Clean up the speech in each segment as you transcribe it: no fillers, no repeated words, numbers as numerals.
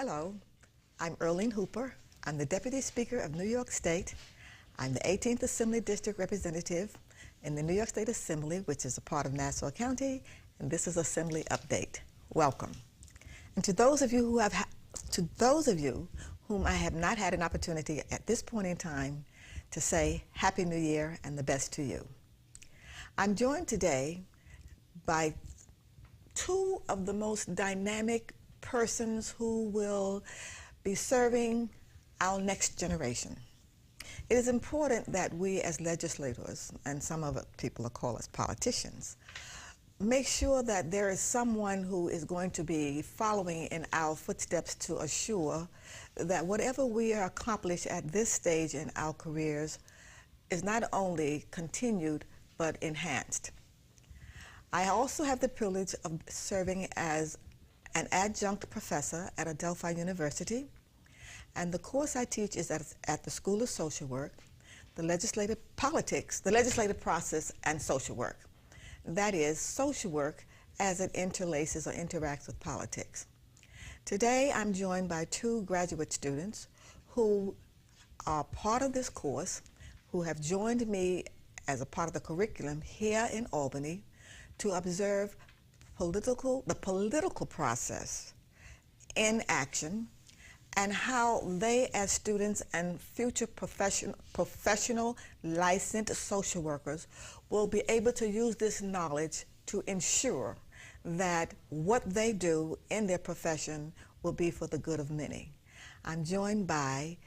Hello, I'm Henning Hooper. I'm the Deputy Speaker of New York State. I'm the 18th Assembly District Representative in the New York State Assembly, which is a part of Nassau County, and this is Assembly Update. Welcome. And to those of you whom I have not had an opportunity at this point in time to say Happy New Year and the best to you. I'm joined today by two of the most dynamic persons who will be serving our next generation. It is important that we as legislators, and some of it people will call us politicians, make sure that there is someone who is going to be following in our footsteps to assure that whatever we accomplish at this stage in our careers is not only continued but enhanced. I also have the privilege of serving as an adjunct professor at Adelphi University, and the course I teach is at the School of Social Work, the legislative process, and social work. That is, social work as it interlaces or interacts with politics. Today, I'm joined by two graduate students who are part of this course, who have joined me as a part of the curriculum here in Albany to observe the political process in action, and how they as students and future professional licensed social workers will be able to use this knowledge to ensure that what they do in their profession will be for the good of many. I'm joined by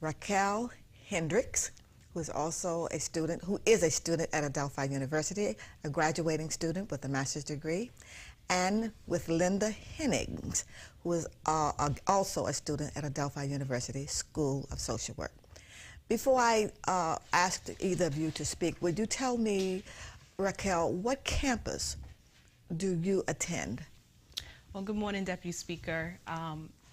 Henning Hendricks, who is a student at Adelphi University, a graduating student with a master's degree, and with Linda Henning, who is also a student at Adelphi University School of Social Work. Before I ask either of you to speak, would you tell me, Raquel, what campus do you attend? Well, good morning, Deputy Speaker.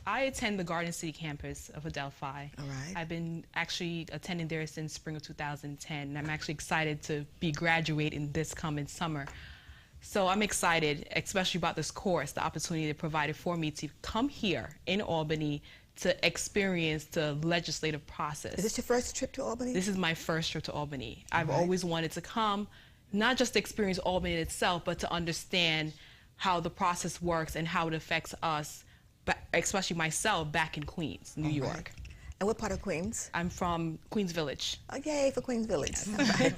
I attend the Garden City campus of Adelphi. All right. I've been actually attending there since spring of 2010, and I'm actually excited to be graduating this coming summer. So I'm excited, especially about this course, the opportunity it provided for me to come here in Albany to experience the legislative process. Is this your first trip to Albany? This is my first trip to Albany. I've Right. always wanted to come, not just to experience Albany itself, but to understand how the process works and how it affects us, especially myself, back in Queens, New York. Right. And what part of Queens? I'm from Queens Village. Oh, yay for Queens Village. Right.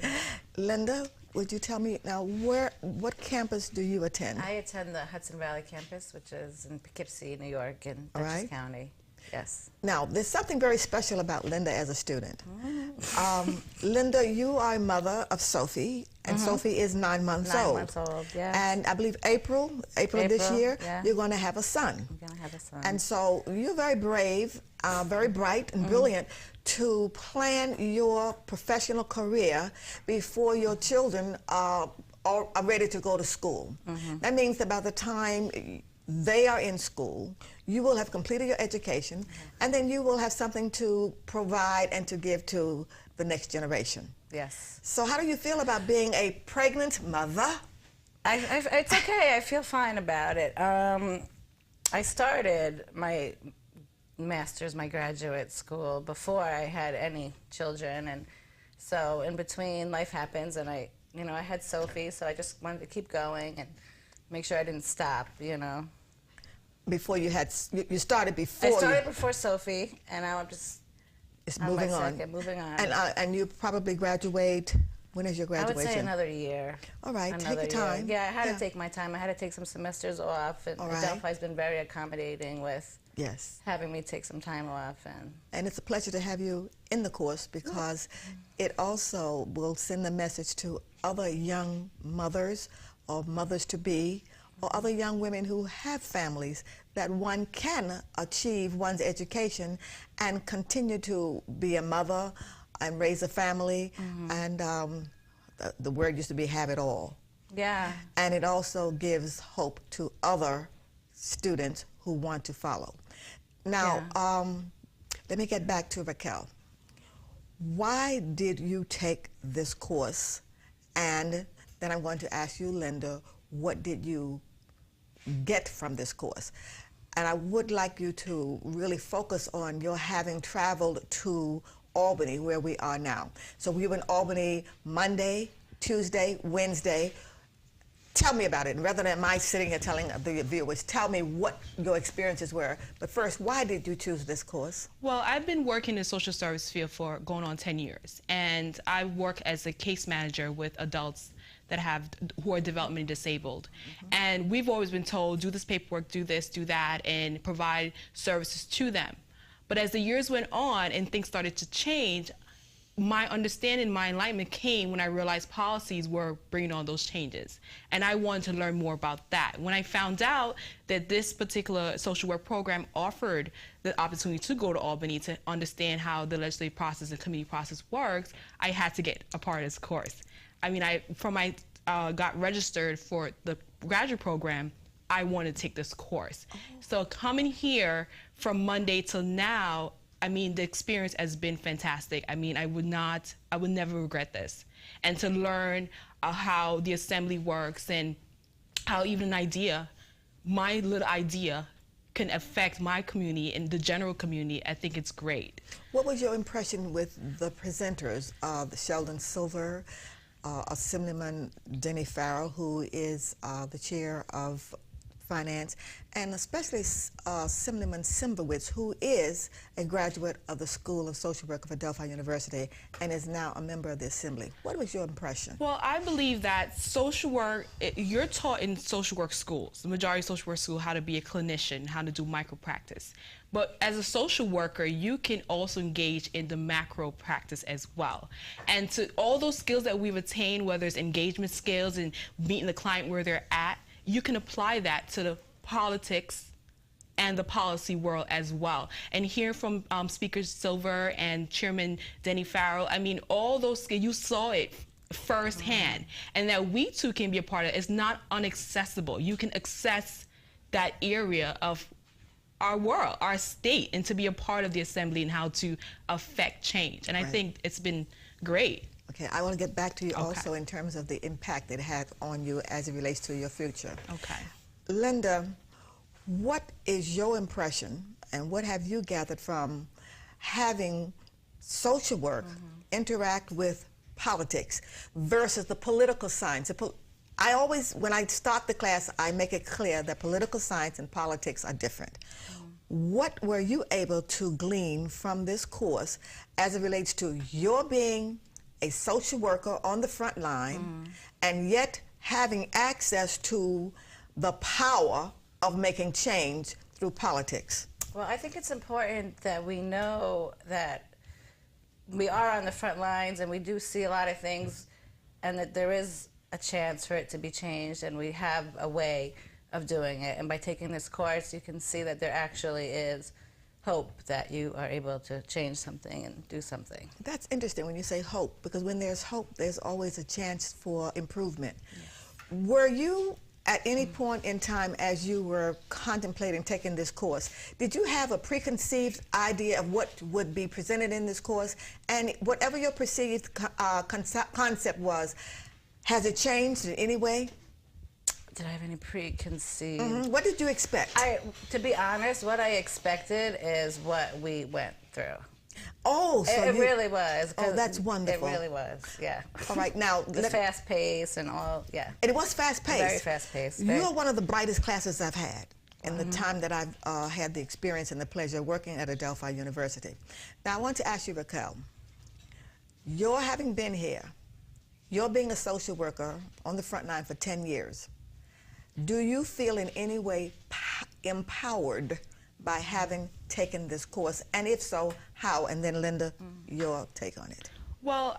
Linda, would you tell me now, what campus do you attend? I attend the Hudson Valley campus, which is in Poughkeepsie, New York, in All Dutchess right. County. Yes. Now, there's something very special about Linda as a student. Linda, you are a mother of Sophie, and Sophie is 9 months old. 9 months old, yes. And I believe April this year, yeah. you're going to have a son. I'm going to have a son. And so you're very brave, very bright and brilliant to plan your professional career before your children are ready to go to school. That means that by the time they are in school, you will have completed your education, and then you will have something to provide and to give to the next generation. Yes. So how do you feel about being a pregnant mother? It's okay. I feel fine about it. I started my master's, my graduate school, before I had any children, and so in between, life happens, and I had Sophie, so I just wanted to keep going and make sure I didn't stop, Before you started before. I started before Sophie, and now I'm just moving on. Moving on. And you probably graduate. When is your graduation? I would say another year. All right, take your year. time. Yeah, I had to take my time. I had to take some semesters off, and Adelphi's been very accommodating with having me take some time off. And it's a pleasure to have you in the course, because it also will send a message to other young mothers or mothers-to-be or other young women who have families that one can achieve one's education and continue to be a mother and raise a family, and the word used to be have it all. Yeah. And it also gives hope to other students who want to follow. Now, let me get back to Raquel. Why did you take this course? And then I'm going to ask you, Linda, what did you get from this course? and I would like you to really focus on your having traveled to Albany, where we are now. So we were in Albany Monday, Tuesday, Wednesday. Tell me about it. And rather than my sitting here telling the viewers, tell me what your experiences were. But first, why did you choose this course? Well, I've been working in the social service field for going on 10 years. And I work as a case manager with adults who are developmentally disabled. And we've always been told, do this paperwork, do this, do that, and provide services to them. But as the years went on and things started to change, my understanding, my enlightenment came when I realized policies were bringing on those changes. And I wanted to learn more about that. When I found out that this particular social work program offered the opportunity to go to Albany to understand how the legislative process and committee process works, I had to get a part of this course. I mean, got registered for the graduate program, I wanted to take this course. So coming here from Monday till now, I mean, the experience has been fantastic. I mean, I would never regret this. And to learn how the assembly works and how even my little idea can affect my community and the general community, I think it's great. What was your impression with the presenters, Sheldon Silver, Assemblywoman Denny Farrell, who is the chair of Finance, and especially Assemblyman Simberwitz, who is a graduate of the School of Social Work of Adelphi University and is now a member of the Assembly. What was your impression? Well, I believe that social work, you're taught in social work schools, the majority of social work schools, how to be a clinician, how to do micro practice. But as a social worker, you can also engage in the macro practice as well. And to all those skills that we've attained, whether it's engagement skills and meeting the client where they're at, you can apply that to the politics and the policy world as well. And hear from Speaker Silver and Chairman Denny Farrell, I mean, all those skills, you saw it firsthand. And that we too can be a part of it. It's not inaccessible. You can access that area of our world, our state, and to be a part of the assembly and how to affect change. And I think it's been great. Okay, I want to get back to you also in terms of the impact it had on you as it relates to your future. Okay. Linda, what is your impression and what have you gathered from having social work interact with politics versus the political science? I always, when I start the class, I make it clear that political science and politics are different. What were you able to glean from this course as it relates to your being a social worker on the front line and yet having access to the power of making change through politics? Well, I think it's important that we know that we are on the front lines and we do see a lot of things and that there is a chance for it to be changed and we have a way of doing it. And by taking this course, you can see that there actually is hope that you are able to change something and do something. That's interesting when you say hope, because when there's hope, there's always a chance for improvement. Yes. Were you at any point in time as you were contemplating taking this course, did you have a preconceived idea of what would be presented in this course? And whatever your perceived concept was, has it changed in any way? Did I have any preconceived? What did you expect? To be honest, what I expected is what we went through. Oh, so it really was. Oh, that's wonderful. It really was, yeah. All right, now the fast pace and all, yeah. And it was fast paced. Very fast paced. You're one of the brightest classes I've had in the time that I've had the experience and the pleasure of working at Adelphi University. Now, I want to ask you, Raquel, you're having been here, you're being a social worker on the front line for 10 years. Do you feel in any way empowered by having taken this course? And if so, how? And then Linda, your take on it. Well,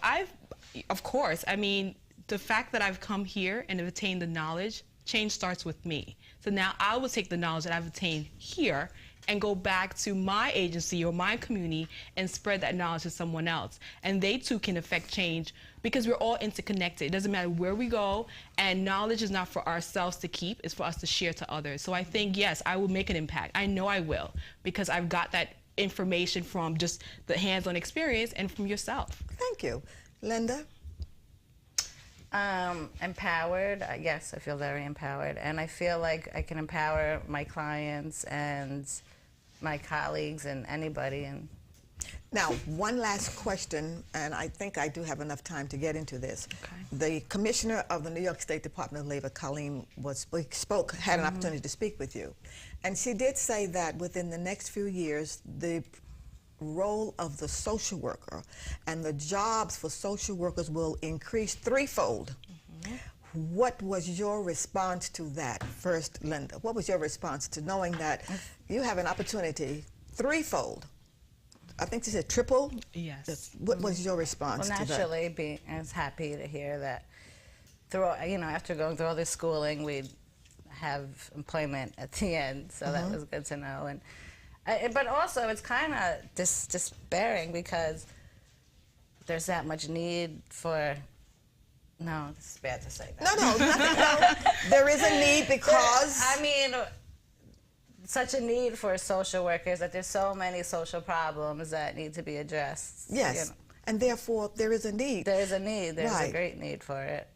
of course, I mean, the fact that I've come here and have attained the knowledge, change starts with me. So now I will take the knowledge that I've attained here and go back to my agency or my community and spread that knowledge to someone else. And they too can affect change because we're all interconnected. It doesn't matter where we go, and knowledge is not for ourselves to keep, it's for us to share to others. So I think, yes, I will make an impact. I know I will, because I've got that information from just the hands-on experience and from yourself. Thank you. Linda? Empowered. Yes, I feel very empowered, and I feel like I can empower my clients and my colleagues and anybody. And Now, one last question, and I think I do have enough time to get into this. Okay. The Commissioner of the New York State Department of Labor, Colleen, had an opportunity to speak with you. And she did say that within the next few years, the role of the social worker and the jobs for social workers will increase threefold. What was your response to that? First, Linda, what was your response to knowing that you have an opportunity threefold? I think she said triple? Yes. What was your response well, to that? naturally, I was happy to hear that. After going through all this schooling, we'd have employment at the end, so that was good to know. And but also, it's kind of despairing because there's that much need for. No, this is bad to say that. No. There is a need because. I mean, such a need for social workers that there's so many social problems that need to be addressed. Yes, you know. and therefore there is a need. There is a need. There's Right. a great need for it.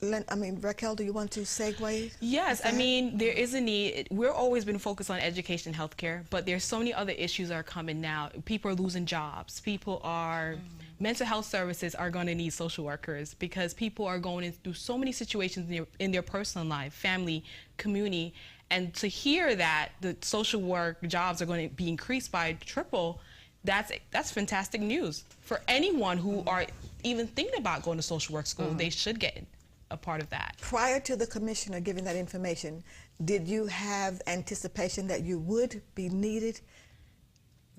Raquel, do you want to segue? Yes, I mean, there is a need. We've always been focused on education and healthcare, but there's so many other issues that are coming now. People are losing jobs. People are, mental health services are going to need social workers because people are going through so many situations in their personal life, family, community, and to hear that the social work jobs are going to be increased by triple, that's fantastic news. For anyone who are even thinking about going to social work school, they should get a part of that. Prior to the commissioner giving that information, did you have anticipation that you would be needed?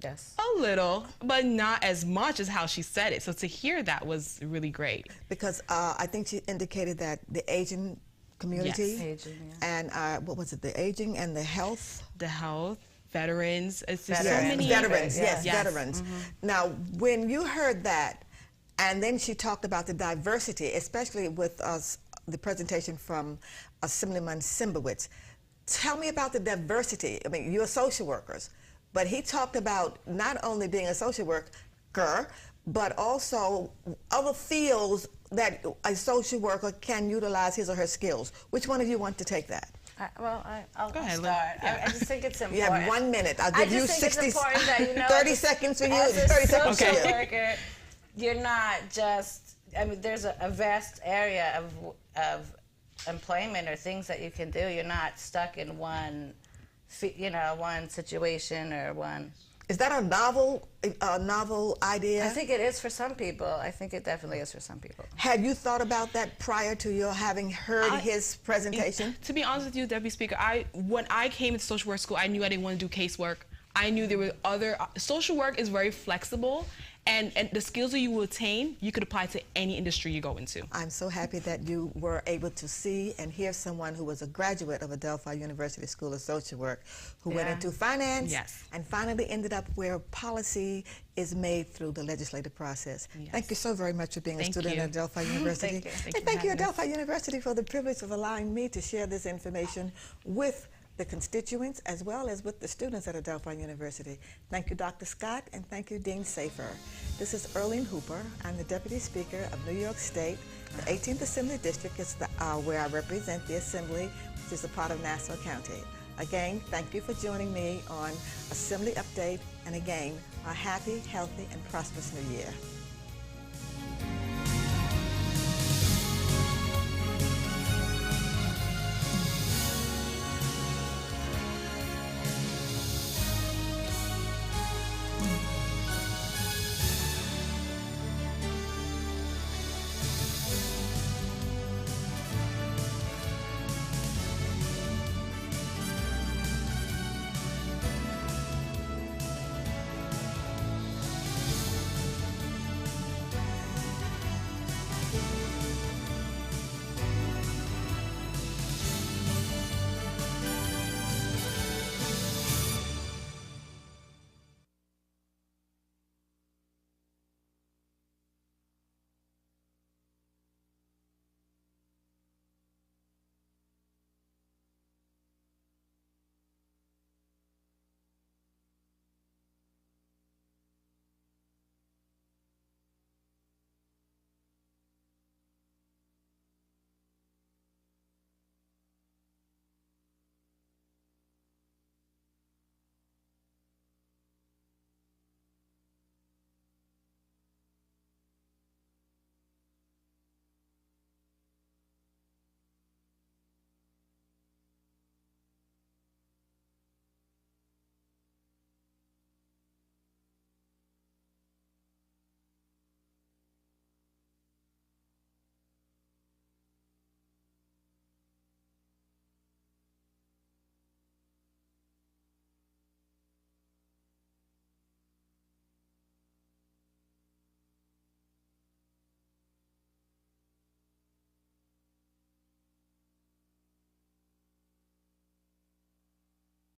Yes. A little, but not as much as how she said it. So to hear that was really great. Because I think she indicated that the aging community, Yes. Aging, and what was it, the aging and the health? The health, veterans, it's just so Veterans. many. Veterans, Yeah. yes, veterans. Now, when you heard that, and then she talked about the diversity, especially with the presentation from Assemblyman Simbowitz. Tell me about the diversity. I mean, you're social workers, but he talked about not only being a social worker, but also other fields that a social worker can utilize his or her skills. Which one of you want to take that? I'll Go ahead, start. Lynn. Yeah. I just think it's important. You have 1 minute. I'll I give you just think 60, it's important that you know 30 seconds for you, as a 30 seconds for social you. worker, you're not just. I mean, there's a vast area of employment or things that you can do. You're not stuck in one situation or one. Is that a novel idea? I think it is for some people. I think it definitely is for some people. Had you thought about that prior to your having heard his presentation? To be honest with you, Deputy Speaker, when I came into social work school, I knew I didn't want to do casework. I knew there were other, social work is very flexible, and the skills that you will attain, you could apply to any industry you go into. I'm so happy that you were able to see and hear someone who was a graduate of Adelphi University School of Social Work, who went into finance and finally ended up where policy is made through the legislative process. Yes. Thank you so very much for being a student at Adelphi University. Thank you. And thank you, Adelphi University, for the privilege of allowing me to share this information with the constituents as well as with the students at Adelphi University. Thank you, Dr. Scott, and thank you, Dean Safer. This is Erlene Hooper. I'm the Deputy Speaker of New York State. The 18th Assembly District is where I represent the Assembly, which is a part of Nassau County. Again, thank you for joining me on Assembly Update, and again, a happy, healthy, and prosperous New Year.